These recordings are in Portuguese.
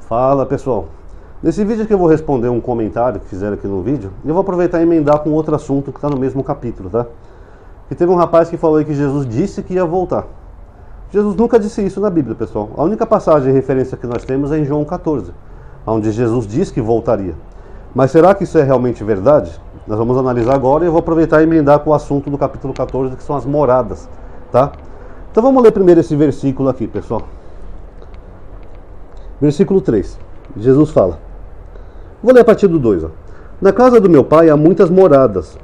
Fala pessoal, nesse vídeo aqui eu vou responder um comentário que fizeram aqui no vídeo e eu vou aproveitar e emendar com outro assunto que está no mesmo capítulo, tá? E teve um rapaz que falou aí que Jesus disse que ia voltar. Jesus nunca disse isso na Bíblia, pessoal. A única passagem de referência que nós temos é em João 14, onde Jesus diz que voltaria. Mas será que isso é realmente verdade? Nós vamos analisar agora e eu vou aproveitar e emendar com o assunto do capítulo 14, que são as moradas, tá? Então vamos ler primeiro esse versículo aqui, pessoal. Versículo 3, Jesus fala. Vou ler a partir do 2. Na casa do meu pai há muitas moradas.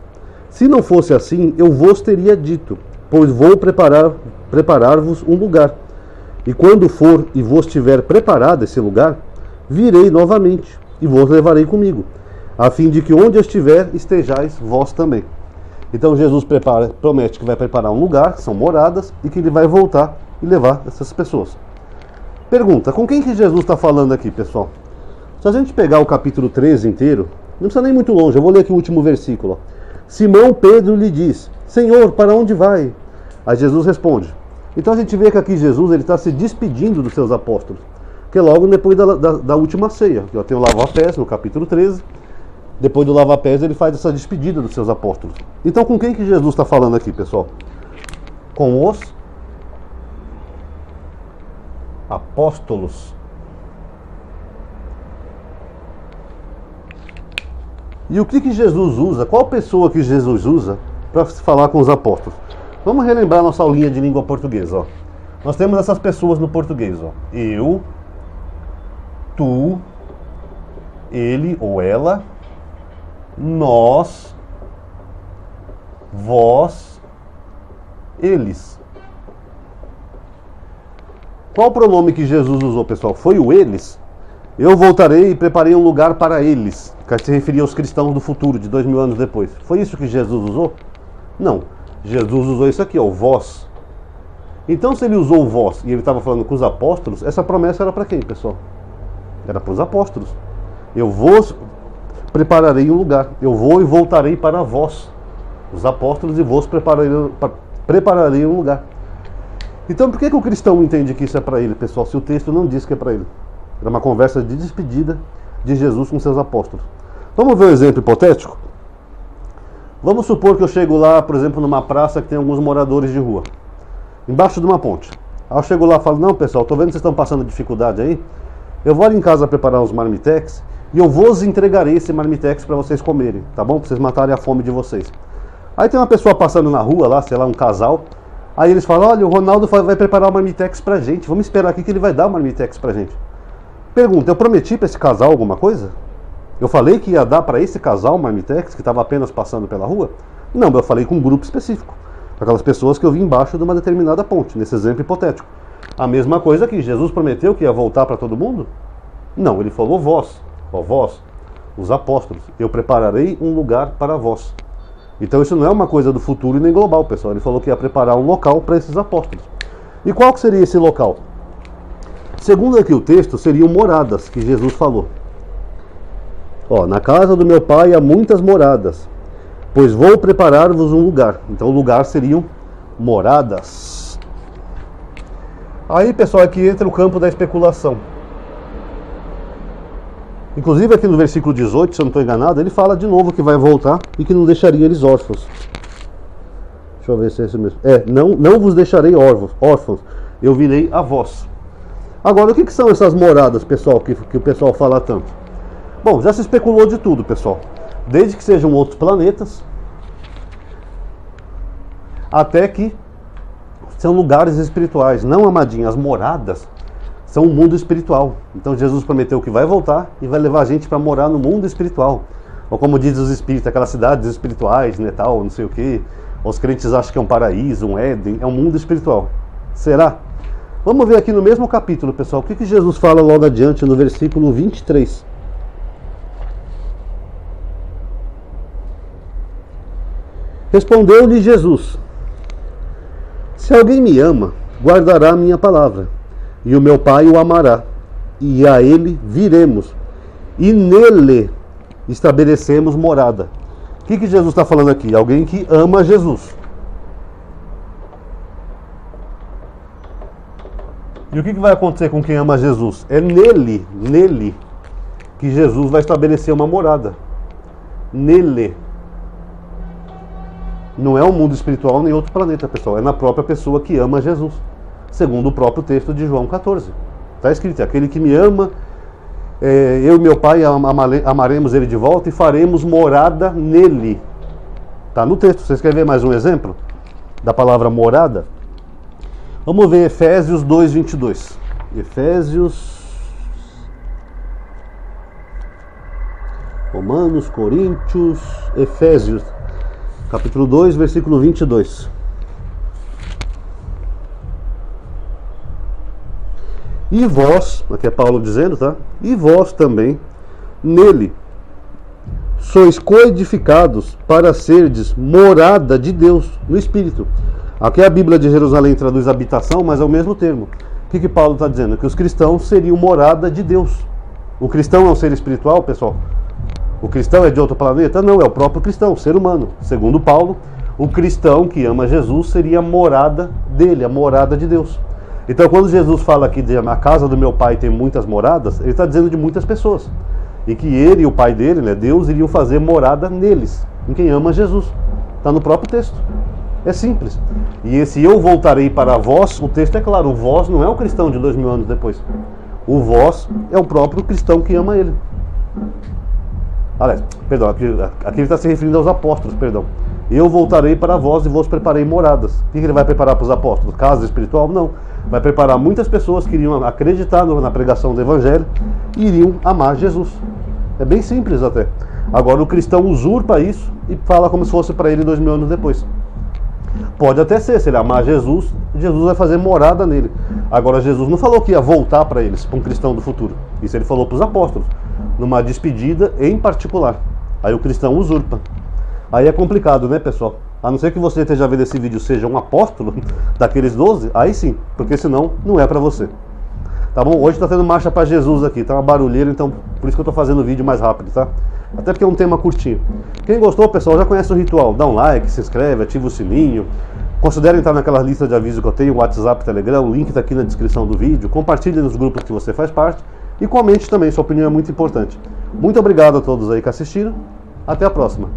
Se não fosse assim, eu vos teria dito, pois vou preparar-vos um lugar. E quando for e vos tiver preparado esse lugar, virei novamente e vos levarei comigo, a fim de que onde eu estiver, estejais vós também. Então Jesus promete que vai preparar um lugar, que são moradas, e que ele vai voltar e levar essas pessoas. Pergunta, com quem que Jesus está falando aqui, pessoal? Se a gente pegar o capítulo 13 inteiro, não precisa nem muito longe, eu vou ler aqui o último versículo. Simão Pedro lhe diz, Senhor, para onde vai? Aí Jesus responde. Então a gente vê que aqui Jesus está se despedindo dos seus apóstolos, que é logo depois da última ceia. Eu tenho o lava-pés no capítulo 13, depois do lava-pés ele faz essa despedida dos seus apóstolos. Então com quem que Jesus está falando aqui, pessoal? Com os apóstolos. E o que Jesus usa? Qual pessoa que Jesus usa para falar com os apóstolos? Vamos relembrar nossa aulinha de língua portuguesa. Ó. Nós temos essas pessoas no português. Ó. Eu, tu, ele ou ela, nós, vós, eles. Qual o pronome que Jesus usou, pessoal? Foi o eles? Eu voltarei e preparei um lugar para eles, que se referia aos cristãos do futuro, de 2000 anos depois. Foi isso que Jesus usou? Não. Jesus usou isso aqui, ó, o vós. Então, se ele usou o vós e ele estava falando com os apóstolos, essa promessa era para quem, pessoal? Era para os apóstolos. Eu vos prepararei um lugar. Eu vou e voltarei para vós, os apóstolos, e vos prepararei um lugar. Então, por que o cristão entende que isso é para ele, pessoal, se o texto não diz que é para ele? Era uma conversa de despedida de Jesus com seus apóstolos. Vamos ver um exemplo hipotético? Vamos supor que eu chego lá, por exemplo, numa praça que tem alguns moradores de rua, embaixo de uma ponte. Aí eu chego lá e falo, não pessoal, estou vendo que vocês estão passando dificuldade aí, eu vou ali em casa preparar uns marmitex e eu vos entregarei esse marmitex para vocês comerem, tá bom? Para vocês matarem a fome de vocês. Aí tem uma pessoa passando na rua lá, sei lá, um casal, aí eles falam, olha, o Ronaldo vai preparar o marmitex pra gente, vamos esperar aqui que ele vai dar o marmitex pra gente. Pergunta, eu prometi para esse casal alguma coisa? Eu falei que ia dar para esse casal marmitex que estava apenas passando pela rua? Não, eu falei com um grupo específico. Aquelas pessoas que eu vi embaixo de uma determinada ponte, nesse exemplo hipotético. A mesma coisa que Jesus prometeu que ia voltar para todo mundo? Não, ele falou vós, ó vós, os apóstolos, eu prepararei um lugar para vós. Então isso não é uma coisa do futuro e nem global, pessoal. Ele falou que ia preparar um local para esses apóstolos. E qual que seria esse local? Segundo aqui o texto, seriam moradas que Jesus falou. Ó, na casa do meu pai há muitas moradas, pois vou preparar-vos um lugar. Então o lugar seriam moradas. Aí, pessoal, aqui entra o campo da especulação. Inclusive aqui no versículo 18, se eu não estou enganado, ele fala de novo que vai voltar e que não deixaria eles órfãos. Deixa eu ver se é isso mesmo. Não vos deixarei órfãos, eu virei a vós. Agora, o que são essas moradas, pessoal, que o pessoal fala tanto? Bom, já se especulou de tudo, pessoal. Desde que sejam outros planetas, até que são lugares espirituais. Não, amadinho, as moradas são um mundo espiritual. Então Jesus prometeu que vai voltar e vai levar a gente para morar no mundo espiritual. Ou como diz os espíritos, aquelas cidades espirituais, né, tal, não sei o quê. Os crentes acham que é um paraíso, um Éden, é um mundo espiritual. Será? Vamos ver aqui no mesmo capítulo, pessoal, o que Jesus fala logo adiante no versículo 23. Respondeu-lhe Jesus, se alguém me ama, guardará a minha palavra, e o meu Pai o amará, e a ele viremos, e nele estabelecemos morada. O que Jesus está falando aqui? Alguém que ama Jesus. E o que vai acontecer com quem ama Jesus? É nele que Jesus vai estabelecer uma morada. Nele. Não é um mundo espiritual nem outro planeta, pessoal. É na própria pessoa que ama Jesus. Segundo o próprio texto de João 14. Está escrito, aquele que me ama, eu e meu Pai amaremos ele de volta e faremos morada nele. Está no texto. Vocês querem ver mais um exemplo da palavra morada? Vamos ver Efésios 2:22. Romanos, Coríntios, Efésios, capítulo 2, versículo 22. E vós, aqui é Paulo dizendo, tá? E vós também, nele, sois coedificados para serdes morada de Deus no Espírito. Aqui a Bíblia de Jerusalém traduz habitação, mas é o mesmo termo. O que Paulo está dizendo? Que os cristãos seriam morada de Deus. O cristão é um ser espiritual, pessoal? O cristão é de outro planeta? Não, é o próprio cristão, o ser humano. Segundo Paulo, o cristão que ama Jesus seria a morada dele, a morada de Deus. Então, quando Jesus fala aqui de a casa do meu Pai tem muitas moradas, ele está dizendo de muitas pessoas. E que ele e o Pai dele, né, Deus, iriam fazer morada neles, em quem ama Jesus. Está no próprio texto. É simples. E esse eu voltarei para vós, o texto é claro, o vós não é o cristão de 2000 anos depois. O vós é o próprio cristão que ama ele. Aliás, perdão, aqui ele está se referindo aos apóstolos, perdão. Eu voltarei para vós e vos preparei moradas. O que ele vai preparar para os apóstolos? Casa espiritual? Não. Vai preparar muitas pessoas que iriam acreditar na pregação do Evangelho e iriam amar Jesus. É bem simples até. Agora o cristão usurpa isso e fala como se fosse para ele 2000 anos depois. Pode até ser, se ele amar Jesus, Jesus vai fazer morada nele. Agora Jesus não falou que ia voltar para eles, para um cristão do futuro. Isso ele falou para os apóstolos, numa despedida em particular. Aí o cristão usurpa. Aí é complicado, né, pessoal? A não ser que você esteja vendo esse vídeo seja um apóstolo daqueles 12, aí sim, porque senão não é para você. Tá bom? Hoje está tendo marcha para Jesus aqui, tá uma barulheira, então por isso que eu estou fazendo o vídeo mais rápido, tá? Até porque é um tema curtinho. Quem gostou, pessoal, já conhece o ritual. Dá um like, se inscreve, ativa o sininho. Considere entrar naquela lista de aviso que eu tenho, WhatsApp, Telegram, o link está aqui na descrição do vídeo. Compartilhe nos grupos que você faz parte e comente também, sua opinião é muito importante. Muito obrigado a todos aí que assistiram. Até a próxima.